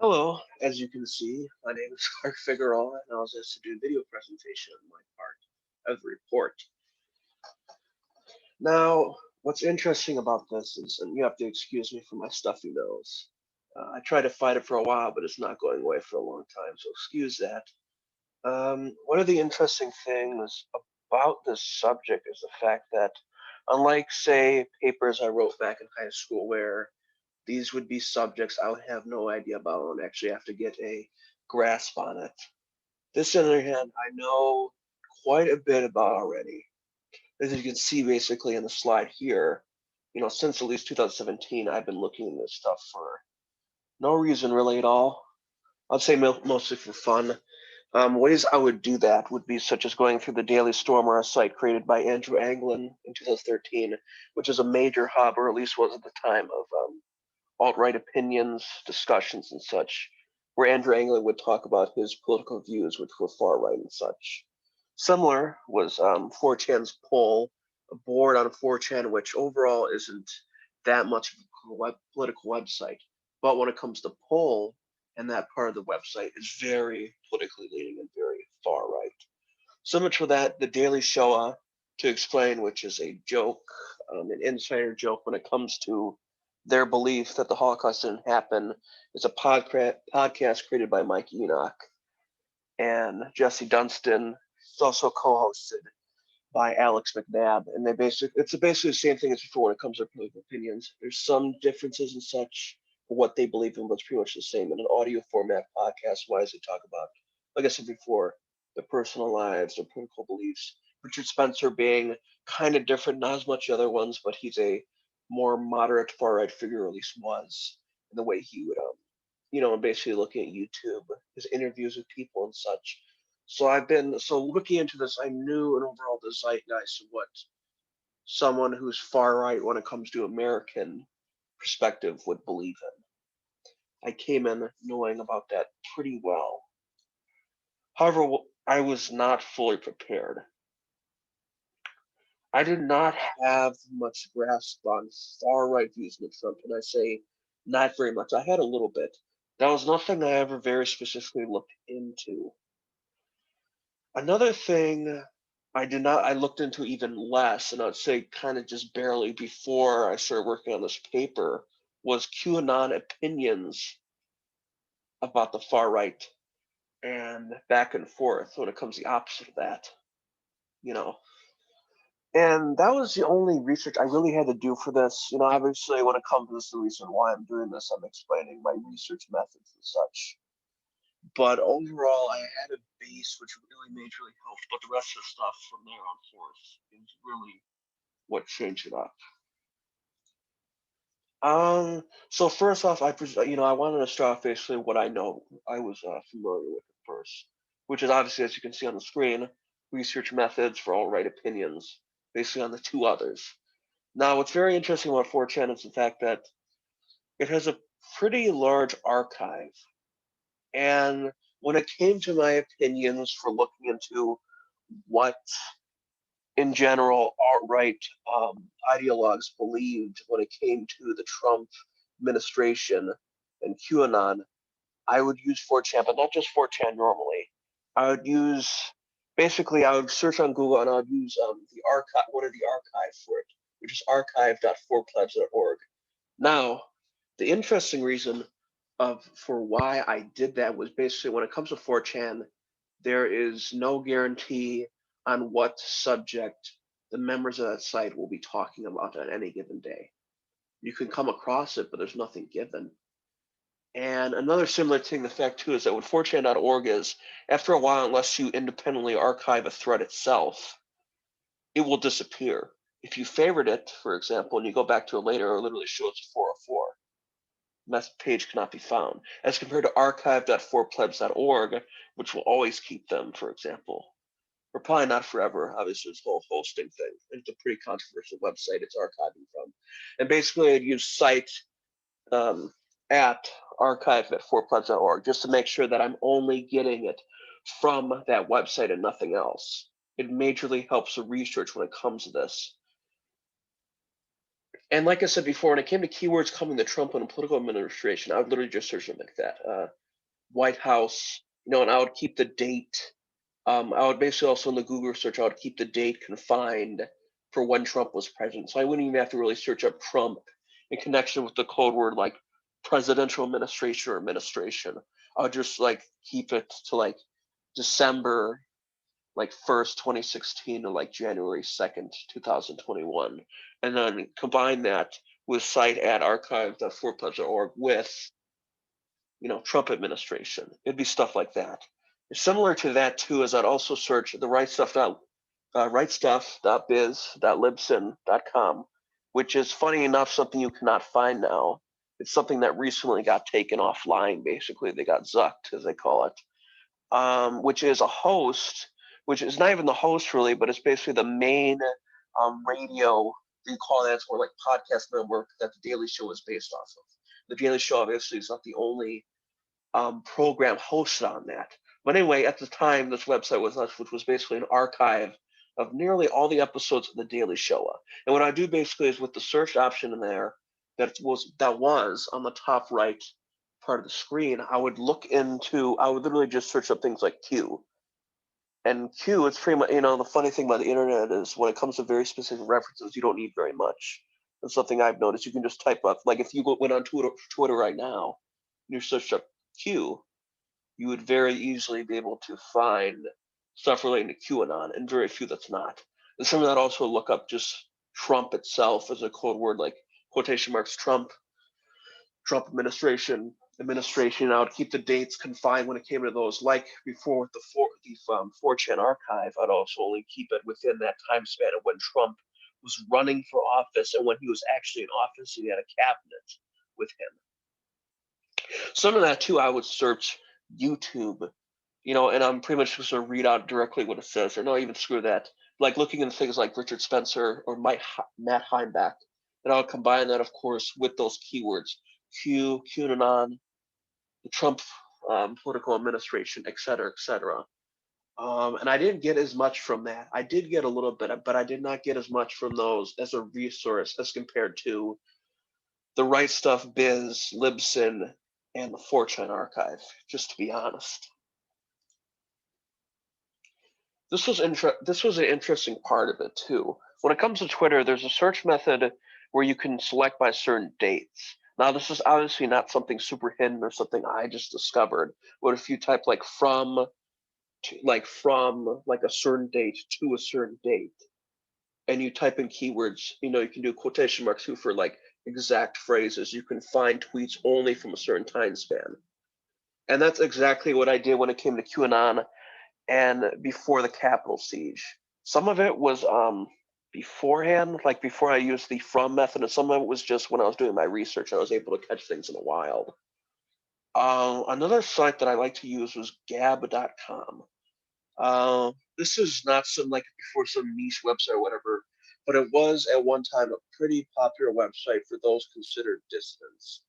Hello, as you can see, my name is Clark Figueroa, and I was asked to do a video presentation on my part of the report. Now, what's interesting about this is, and you have to excuse me for my stuffy nose. I tried to fight it for a while, but it's not going away for a long time, so excuse that. One of the interesting things about this subject is the fact that, unlike, say, papers I wrote back in high school where these would be subjects I would have no idea about and actually have to get a grasp on it. This, on the other hand, I know quite a bit about already. As you can see basically in the slide here, since at least 2017, I've been looking at this stuff for no reason really at all. I'd say mostly for fun. Ways I would do that would be such as going through the Daily Stormer, a site created by Andrew Anglin in 2013, which is a major hub, or at least was at the time, of alt-right opinions, discussions, and such, where Andrew Anglin would talk about his political views, which were far-right and such. Similar was 4chan's poll, a board on 4chan, which overall isn't that much of a political website, but when it comes to poll, and that part of the website is very politically leaning and very far right. Similar to that, the Daily Shoah, to explain, which is a joke, an insider joke when it comes to their belief that the Holocaust didn't happen. It's a podcast created by Mike Enoch and Jesse Dunstan. It's also co-hosted by Alex McNabb, and it's basically the same thing as before when it comes to political opinions. There's some differences and such for what they believe in, but it's pretty much the same in an audio format podcast. Wise they talk about, like I said before, their personal lives, their political beliefs. Richard Spencer being kind of different, not as much the other ones, but he's a more moderate far right figure, or at least was, in the way he would basically looking at YouTube, his interviews with people and such. So looking into this, I knew an overall the zeitgeist of what someone who's far right when it comes to American perspective would believe in. I came in knowing about that pretty well. However, I was not fully prepared. I did not have much grasp on far right views of Trump, and I say not very much. I had a little bit. That was nothing I ever very specifically looked into. Another thing I looked into even less, and I'd say kind of just barely before I started working on this paper, was QAnon opinions about the far right and back and forth when it comes to the opposite of that, you know. And that was the only research I really had to do for this. Obviously, when it comes to this, the reason why I'm doing this, I'm explaining my research methods and such. But overall, I had a base which really majorly helped, but the rest of the stuff from there on forth is really what changed it up. So first off, I wanted to start off basically what I know I was familiar with at first, which is obviously, as you can see on the screen, research methods for all right opinions, basically on the two others. Now, what's very interesting about 4chan is the fact that it has a pretty large archive. And when it came to my opinions for looking into what, in general, alt-right ideologues believed when it came to the Trump administration and QAnon, I would use 4chan, but not just 4chan normally. I would use basically I would search on Google and I would use the archive, one of the archives for it, which is archive.4plebs.org. Now, the interesting reason for why I did that was basically when it comes to 4chan, there is no guarantee on what subject the members of that site will be talking about on any given day. You can come across it, but there's nothing given. And another similar thing, the fact too, is that what 4chan.org is, after a while, unless you independently archive a thread itself, it will disappear. If you favorite it, for example, and you go back to it later, it literally shows 404. That page cannot be found, as compared to archive.4plebs.org, which will always keep them, for example. Or probably not forever, obviously, this whole hosting thing. It's a pretty controversial website it's archiving from. And basically, I'd use cite at archive.4plebs.org just to make sure that I'm only getting it from that website and nothing else. It majorly helps the research when it comes to this. And like I said before, when it came to keywords coming to Trump and political administration, I would literally just search them like that. White House, and I would keep the date. I would basically also in the Google search, I would keep the date confined for when Trump was president. So I wouldn't even have to really search up Trump in connection with the code word like presidential administration or administration. I would just like keep it to like December like 1st, 2016 to like January 2nd, 2021. And then combine that with site at archive.fortpledge.org with, Trump administration. It'd be stuff like that. Similar to that too is I'd also search the rightstuff.biz.libsyn.com, which is funny enough something you cannot find now. It's something that recently got taken offline. Basically, they got zucked, as they call it, which is a host, which is not even the host really, but it's basically the main radio. You call that more like podcast network that the Daily Show is based off of. The Daily Show obviously is not the only program hosted on that. But anyway, at the time, this website was us, which was basically an archive of nearly all the episodes of The Daily Show. And what I do basically is with the search option in there that was on the top right part of the screen, I would literally just search up things like Q. And Q, it's pretty much, the funny thing about the internet is when it comes to very specific references, you don't need very much. That's something I've noticed. You can just type up, like if you went on Twitter right now, and you search up Q, you would very easily be able to find stuff relating to QAnon, and very few that's not. And some of that also look up just Trump itself as a code word, like quotation marks Trump administration. I would keep the dates confined when it came to those. Like before with the 4chan archive, I'd also only keep it within that time span of when Trump was running for office and when he was actually in office and he had a cabinet with him. Some of that too, I would search YouTube, and I'm pretty much just going to read out directly what it says, or no, even screw that. Like looking into things like Richard Spencer or Matt Heimbach, and I would combine that, of course, with those keywords: QAnon, the Trump political administration, et cetera, et cetera. And I didn't get as much from that. I did get a little bit, but I did not get as much from those as a resource as compared to the Right Stuff Biz, Libsyn, and the 4chan archive, just to be honest. This was an interesting part of it too. When it comes to Twitter, there's a search method where you can select by certain dates. Now, this is obviously not something super hidden or something I just discovered. But if you type like from a certain date to a certain date, and you type in keywords, you can do quotation marks too for like exact phrases. You can find tweets only from a certain time span. And that's exactly what I did when it came to QAnon and before the Capitol siege. Some of it was beforehand, like before I used the from method, and some of it was just when I was doing my research. I was able to catch things in the wild. Another site that I like to use was gab.com. This is not some niche website or whatever, but it was at one time a pretty popular website for those considered dissidents,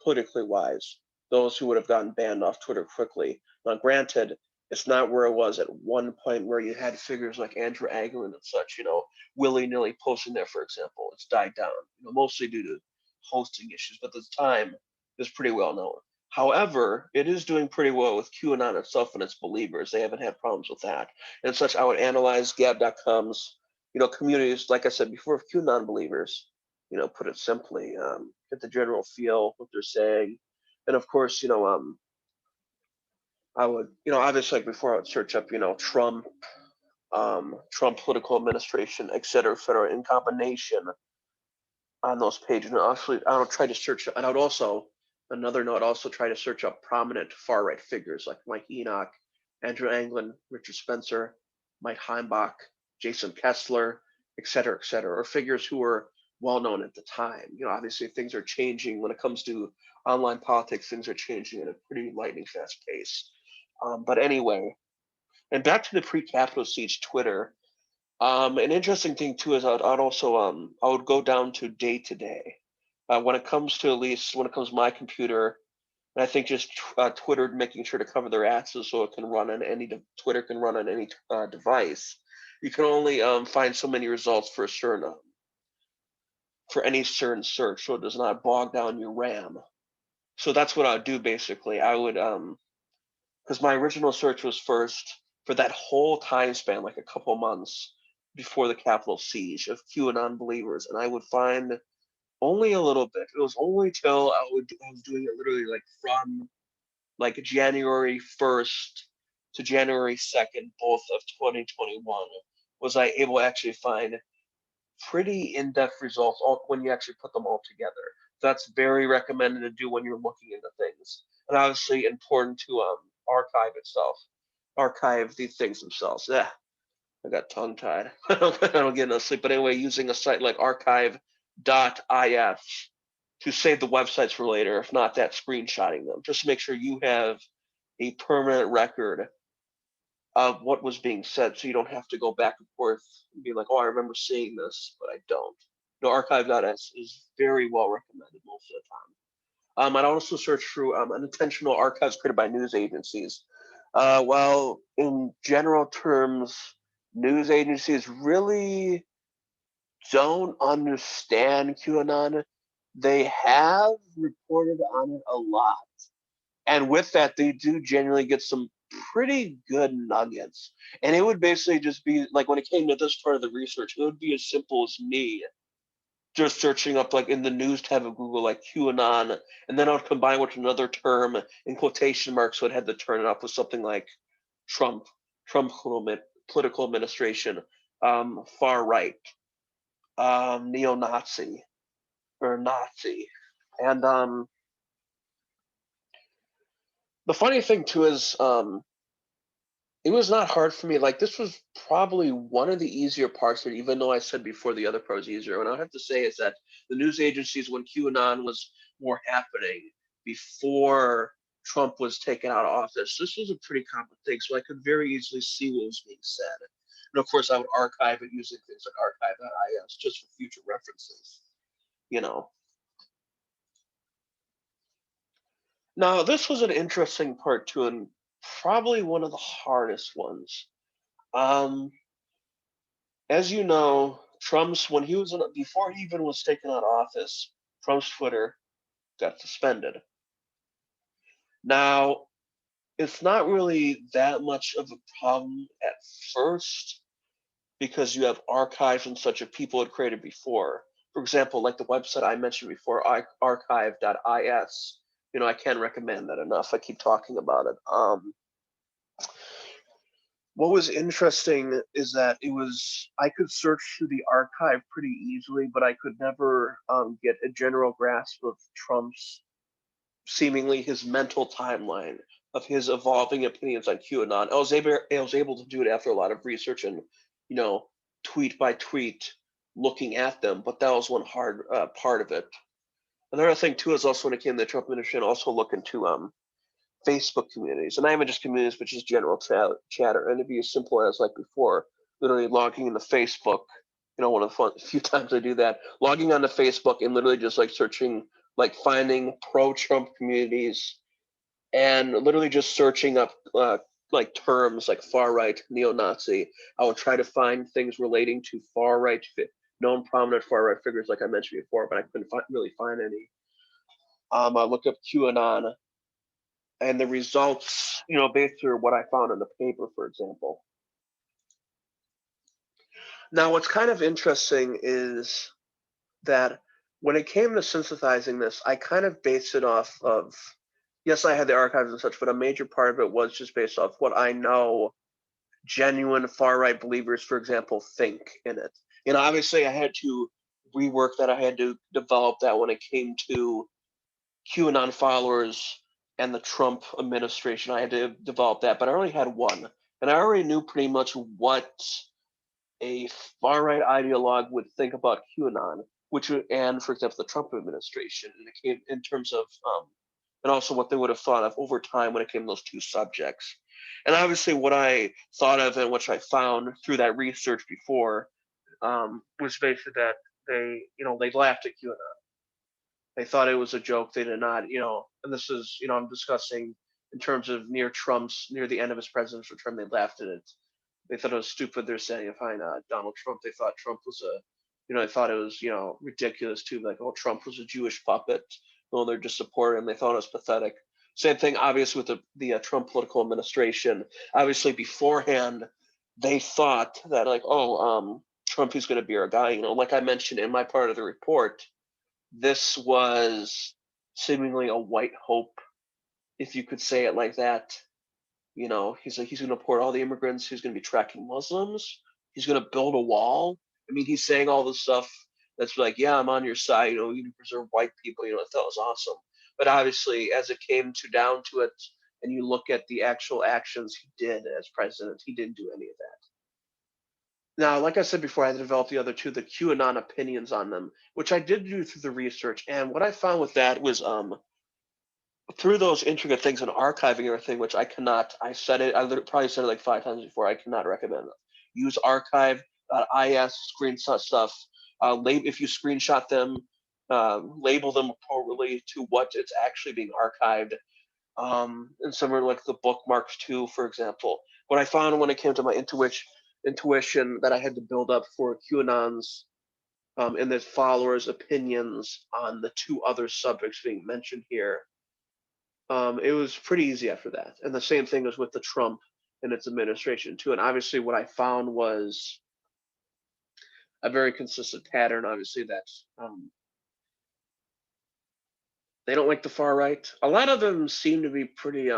politically wise, those who would have gotten banned off Twitter quickly. Now, granted, it's not where it was at one point where you had figures like Andrew Anglin and such, willy-nilly posting there, for example. It's died down, mostly due to hosting issues, but at the time, it's pretty well known. However, it is doing pretty well with QAnon itself and its believers. They haven't had problems with that. And such, I would analyze Gab.com's, communities, like I said before, of QAnon believers, put it simply, get the general feel, what they're saying. And of course, I would, obviously like before I would search up, Trump, Trump political administration, et cetera, in combination on those pages. And actually, I would try to search, and I would also, another note, also try to search up prominent far right figures like Mike Enoch, Andrew Anglin, Richard Spencer, Mike Heimbach, Jason Kessler, et cetera, or figures who were well known at the time. Obviously things are changing when it comes to online politics. Things are changing at a pretty lightning fast pace. But anyway, and back to the pre-Capitol siege Twitter. An interesting thing too is I'd also I would go down to day to day. When it comes to my computer, and I think just Twitter making sure to cover their asses so it can run on Twitter can run on any device. You can only find so many results for a certain for any certain search, so it does not bog down your RAM. So that's what I would do basically. I would because my original search was first for that whole time span, like a couple months before the Capitol siege of QAnon believers, and I would find only a little bit. It was only till I was doing it literally like from like January 1st to January 2nd, both of 2021, was I able to actually find pretty in-depth results all, when you actually put them all together. That's very recommended to do when you're looking into things, and obviously important to archive itself, archive the things themselves. Yeah, I got tongue tied. I don't get enough sleep. But anyway, using a site like archive.if to save the websites for later, if not that, screenshotting them, just to make sure you have a permanent record of what was being said, so you don't have to go back and forth and be like, oh, I remember seeing this, but I don't. No, archive.s is very well recommended most of the time. I'd also search through unintentional archives created by news agencies. Well, in general terms, news agencies really don't understand QAnon. They have reported on it a lot. And with that, they do genuinely get some pretty good nuggets. And it would basically just be like when it came to this part of the research, it would be as simple as me just searching up like in the news tab of Google, like QAnon, and then I would combine with another term in quotation marks, so it had to turn it up with something like Trump, Trump political administration, far right, neo-Nazi or Nazi, and the funny thing too is it was not hard for me. Like this was probably one of the easier parts of it, even though I said before the other part was easier. And I have to say is that the news agencies, when QAnon was more happening before Trump was taken out of office, this was a pretty common thing. So I could very easily see what was being said. And of course, I would archive it using things like archive.is just for future references, you know. Now, this was an interesting part too, and probably one of the hardest ones. Um, as you know, Trump's when he was in, before he even was taken out of office, Trump's Twitter got suspended. Now, it's not really that much of a problem at first because you have archives and such of people had created before. For example, like the website I mentioned before, archive.is. You know, I can't recommend that enough. I keep talking about it. What was interesting is that it was I could search through the archive pretty easily, but I could never get a general grasp of Trump's seemingly his mental timeline of his evolving opinions on QAnon. I was able to do it after a lot of research and you know tweet by tweet looking at them, but that was one hard part of it. Another thing too is also when it came to the Trump administration, also look into Facebook communities, and not even just communities, but just general chatter. And it'd be as simple as like before, literally logging into Facebook. You know, one of the few times I do that, logging onto Facebook and literally just like searching, like finding pro-Trump communities, and literally just searching up like terms like far right, neo-Nazi. I would try to find things relating to far right, known prominent far right figures, like I mentioned before, but I couldn't really find any. I looked up QAnon and the results, you know, based on what I found in the paper, for example. Now, what's kind of interesting is that when it came to synthesizing this, I kind of based it off of, yes, I had the archives and such, but a major part of it was just based off what I know genuine far right believers, for example, think in it. And obviously, I had to rework that. I had to develop that when it came to QAnon followers and the Trump administration. I had to develop that, but I only had one. And I already knew pretty much what a far right ideologue would think about QAnon, and for example, the Trump administration, and it came in terms of, and also what they would have thought of over time when it came to those two subjects. And obviously, what I thought of and which I found through that research before was basically that they laughed at QAnon. They thought it was a joke. They did not, and this is, I'm discussing in terms of near the end of his presidential term, they laughed at it. They thought it was stupid. They're saying behind Donald Trump. They thought Trump was I thought it was, ridiculous too. Like, oh, Trump was a Jewish puppet. Well, they're just supporting him. They thought it was pathetic. Same thing, obviously, with the Trump political administration. Obviously, beforehand, they thought that like, oh, Trump is going to be our guy. Like I mentioned in my part of the report, this was seemingly a white hope, if you could say it like that. He's like, he's going to deport all the immigrants. He's going to be tracking Muslims. He's going to build a wall. I mean, he's saying all this stuff that's like, yeah, I'm on your side. You need to preserve white people. I thought it was awesome. But obviously, as it came down to it, and you look at the actual actions he did as president, he didn't do any of that. Now, like I said before, I had to develop the other two, the QAnon opinions on them, which I did do through the research. And what I found with that was through those intricate things and archiving everything, which I cannot, I said it, I probably said it like 5 times before, I cannot recommend it. Use archive.is, screenshot stuff. If you screenshot them, label them appropriately to what it's actually being archived. And somewhere like the bookmarks too, for example. What I found when it came to my intuition that I had to build up for QAnon's and the followers' opinions on the two other subjects being mentioned here, it was pretty easy after that. And the same thing was with the Trump and its administration too. And obviously, what I found was a very consistent pattern. Obviously, that they don't like the far right. A lot of them seem to be pretty.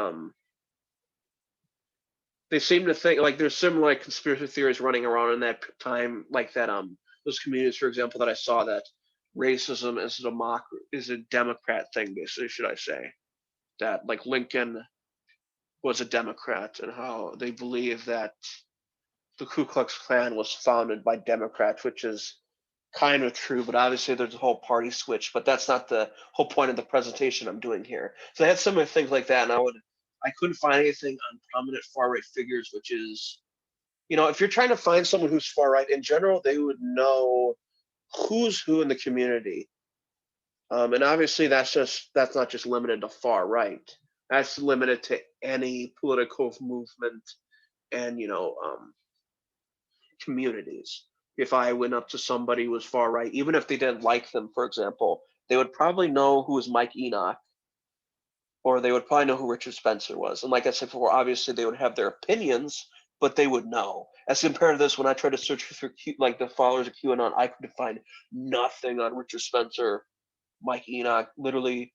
They seem to think like there's some like conspiracy theories running around in that time, like that. Those communities, for example, that I saw that racism is a Democrat thing, basically, should I say? That like Lincoln was a Democrat, and how they believe that the Ku Klux Klan was founded by Democrats, which is kind of true, but obviously there's a whole party switch. But that's not the whole point of the presentation I'm doing here. So I had some of things like that, and I couldn't find anything on prominent far right figures, which is, if you're trying to find someone who's far right in general, they would know who's who in the community. And obviously that's not just limited to far right. That's limited to any political movement and communities. If I went up to somebody who was far right, even if they didn't like them, for example, they would probably know who was Mike Enoch, or they would probably know who Richard Spencer was. And like I said before, obviously they would have their opinions, but they would know. As compared to this, when I tried to search for like the followers of QAnon, I could find nothing on Richard Spencer, Mike Enoch, literally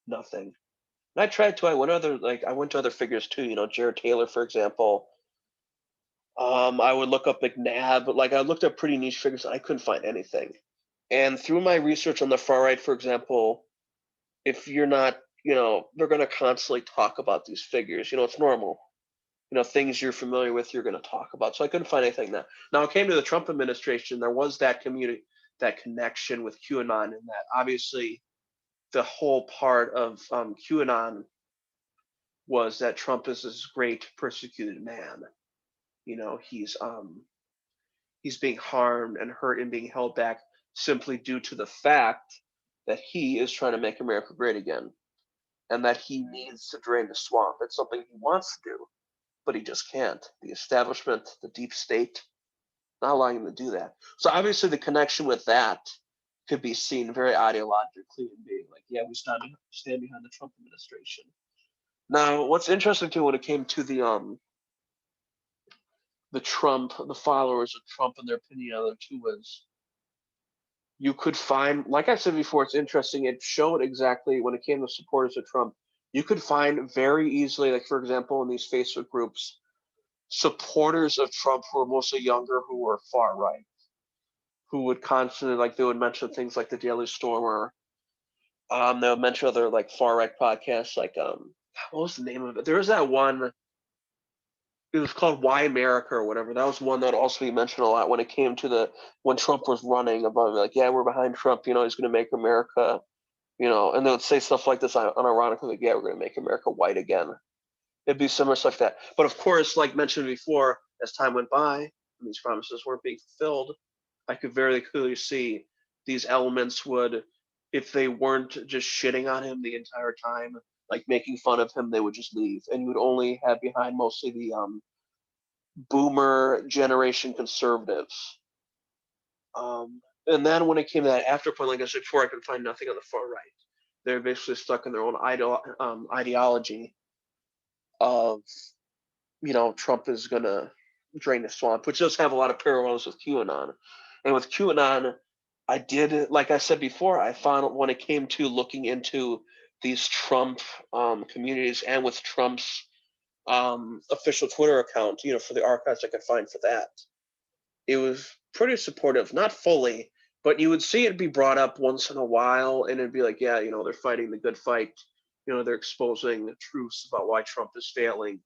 nothing. And I tried to. I went to other figures too. Jared Taylor, for example. I would look up McNabb. Like I looked up pretty niche figures. I couldn't find anything. And through my research on the far right, for example, if you're not, they're going to constantly talk about these figures. It's normal. Things you're familiar with, you're going to talk about. So I couldn't find anything now. Now it came to the Trump administration. There was that community, that connection with QAnon, and that obviously the whole part of QAnon was that Trump is this great persecuted man. He's being harmed and hurt and being held back simply due to the fact that he is trying to make America great again, and that he needs to drain the swamp. It's something he wants to do, but he just can't. The establishment, the deep state, not allowing him to do that. So obviously the connection with that could be seen very ideologically and being like, yeah, we stand behind the Trump administration. Now, what's interesting too when it came to the followers of Trump and their opinion on it too was you could find, like I said before, it's interesting. It showed exactly when it came to supporters of Trump, you could find very easily, like for example, in these Facebook groups, supporters of Trump who were mostly younger, who were far right, who would constantly they would mention things like the Daily Stormer. They would mention other like far right podcasts, like what was the name of it? There was that one. It was called Why America or whatever. That was one that also be mentioned a lot when it came to when Trump was running, about like, yeah, we're behind Trump, he's going to make America, and they would say stuff like this unironically, like, yeah, we're going to make America white again. It'd be similar stuff like that. But of course, like mentioned before, as time went by and these promises weren't being fulfilled, I could very clearly see these elements would, if they weren't just shitting on him the entire time, like making fun of him, they would just leave. And you would only have behind mostly the boomer generation conservatives. And then when it came to that after point, like I said before, I could find nothing on the far right. They're basically stuck in their own ideology of, Trump is gonna drain the swamp, which does have a lot of parallels with QAnon. And with QAnon, I did, like I said before, I found when it came to looking into these Trump communities and with Trump's official Twitter account, for the archives I could find for that, it was pretty supportive, not fully, but you would see it be brought up once in a while, and it'd be like, yeah, they're fighting the good fight. They're exposing the truths about why Trump is failing.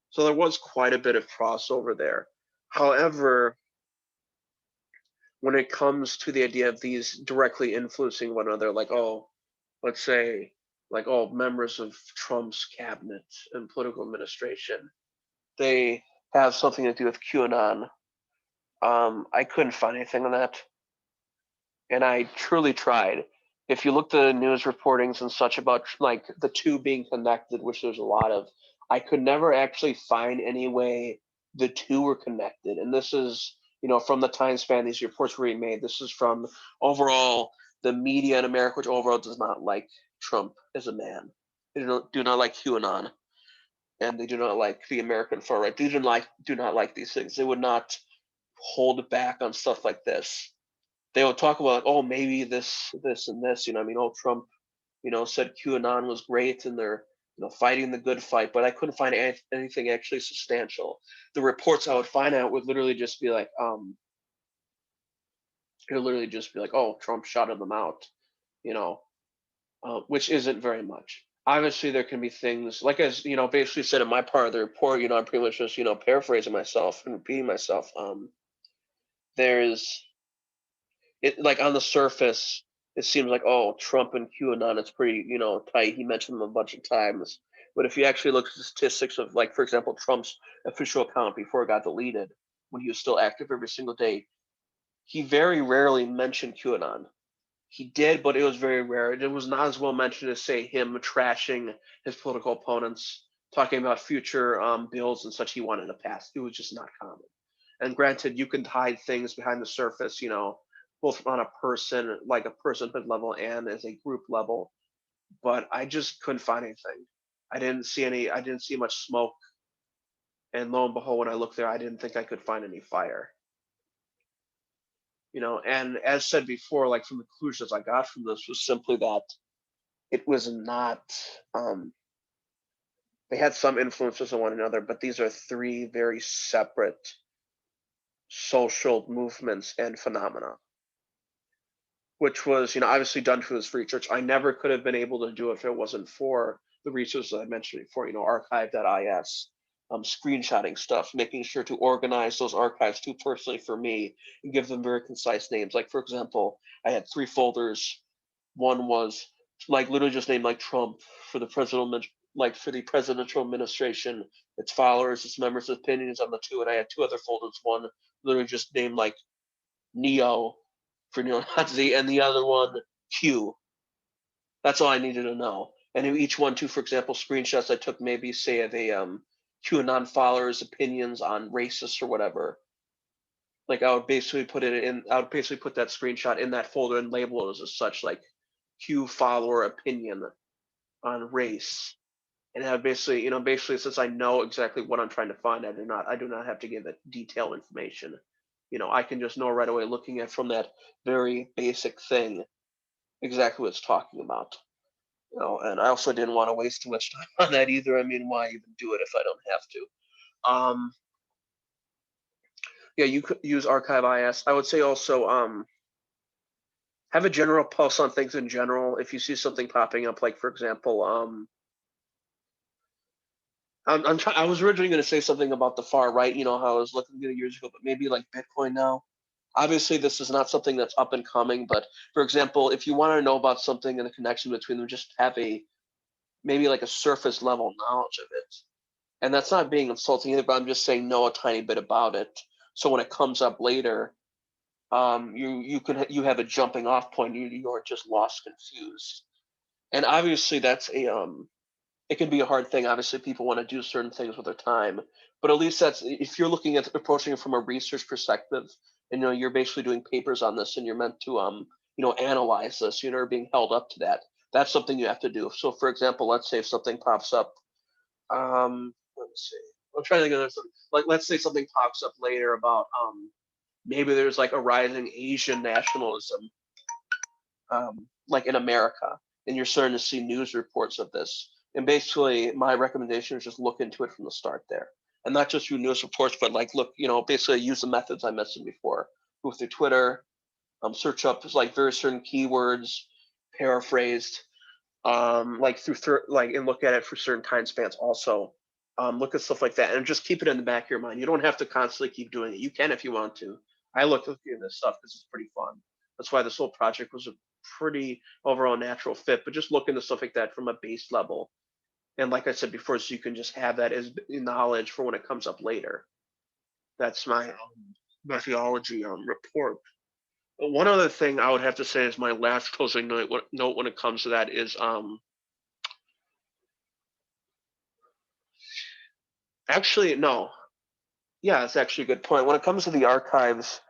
So there was quite a bit of crossover there. However, when it comes to the idea of these directly influencing one another, like, oh, let's say, like, oh, members of Trump's cabinet and political administration, they have something to do with QAnon. I couldn't find anything on that, and I truly tried. If you look at the news reportings and such about like the two being connected, which there's a lot of, I could never actually find any way the two were connected. And this is, from the time span these reports were being made. This is from overall the media in America, which overall does not like Trump as a man. They do not like QAnon, and they do not like the American far right. They do not like these things. They would not hold back on stuff like this. They would talk about, oh, maybe this, and this. I mean, oh, Trump, said QAnon was great, and they're, fighting the good fight. But I couldn't find anything actually substantial. The reports I would find out would literally just be like, it would literally just be like, oh, Trump shouted them out, you know, which isn't very much. Obviously, there can be things like, as basically said in my part of the report. I'm pretty much just paraphrasing myself and repeating myself. There's it like on the surface, it seems like, oh, Trump and QAnon, it's pretty tight. He mentioned them a bunch of times, but if you actually look at the statistics of, like, for example, Trump's official account before it got deleted, when he was still active every single day, he very rarely mentioned QAnon. He did, but it was very rare. It was not as well mentioned as, say, him trashing his political opponents, talking about future bills and such he wanted to pass. It was just not common. And granted, you can hide things behind the surface, both on a person, like a personhood level, and as a group level. But I just couldn't find anything. I didn't see much smoke. And lo and behold, when I looked there, I didn't think I could find any fire. And as said before, like, from the conclusions I got from this was simply that it was not, they had some influences on one another, but these are three very separate social movements and phenomena, which was, obviously done through this research. I never could have been able to do it if it wasn't for the research that I mentioned before, archive.is, screenshotting stuff, making sure to organize those archives too personally for me and give them very concise names. Like, for example, I had three folders. One was like literally just named like Trump for the presidential administration, its followers, its members' opinions on the two, and I had two other folders. One literally just named like Neo for neo-Nazi, and the other one Q. That's all I needed to know. And in each one, too, for example, screenshots I took, maybe say of a QAnon followers' opinions on racists or whatever. Like, I would basically put that screenshot in that folder and label it as such, like Q follower opinion on race. And I basically, since I know exactly what I'm trying to find, I do not have to give it detailed information. I can just know right away, looking at from that very basic thing, exactly what it's talking about. And I also didn't want to waste too much time on that either. I mean, why even do it if I don't have to? Yeah, you could use archive.is. I would say also, have a general pulse on things in general. If you see something popping up, like, for example, I was originally going to say something about the far right, how I was looking at it years ago, but maybe like Bitcoin now. Obviously, this is not something that's up and coming, but for example, if you want to know about something and the connection between them, just have maybe like a surface level knowledge of it. And that's not being insulting either, but I'm just saying know a tiny bit about it. So when it comes up later, you have a jumping off point. You aren't just lost, confused. And obviously, it can be a hard thing. Obviously, people want to do certain things with their time, but at least that's, if you're looking at approaching it from a research perspective, and you're basically doing papers on this, and you're meant to analyze this, are being held up to that. That's something you have to do. So, for example, let's say if something pops up, let's see, I'm trying to think of something. Like, let's say something pops up later about maybe there's like a rising Asian nationalism, like in America, and you're starting to see news reports of this. And basically, my recommendation is just look into it from the start there, and not just through news reports, but like look, basically use the methods I mentioned before. Go through Twitter, search up like very certain keywords, paraphrased, like like and look at it for certain time spans also. Look at stuff like that, and just keep it in the back of your mind. You don't have to constantly keep doing it. You can if you want to. I look at this stuff because it's pretty fun. That's why this whole project was a pretty overall natural fit. But just look into stuff like that from a base level, and like I said before, so you can just have that as knowledge for when it comes up later. That's my methodology report. But one other thing I would have to say is my last closing note when it comes to that is actually no, yeah, it's actually a good point. When it comes to the archives,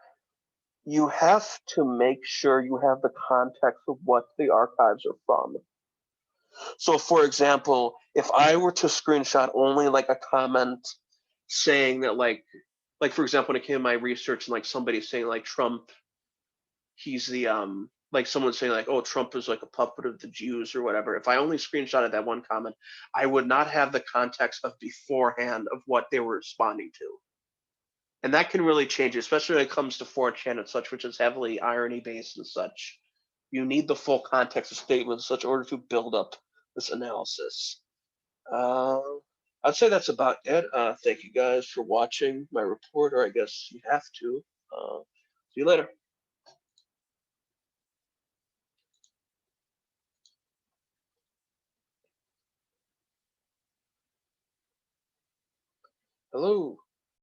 you have to make sure you have the context of what the archives are from. So, for example, if I were to screenshot only like a comment saying that like for example, when it came to my research and like somebody saying like Trump, he's the like someone saying like, oh, Trump is like a puppet of the Jews or whatever. If I only screenshotted that one comment, I would not have the context of beforehand of what they were responding to. And that can really change, especially when it comes to 4chan and such, which is heavily irony based and such. You need the full context of statements in such order to build up this analysis. Uh, I'd say that's about it. Thank you guys for watching my report, or I guess you have to. See you later. Hello.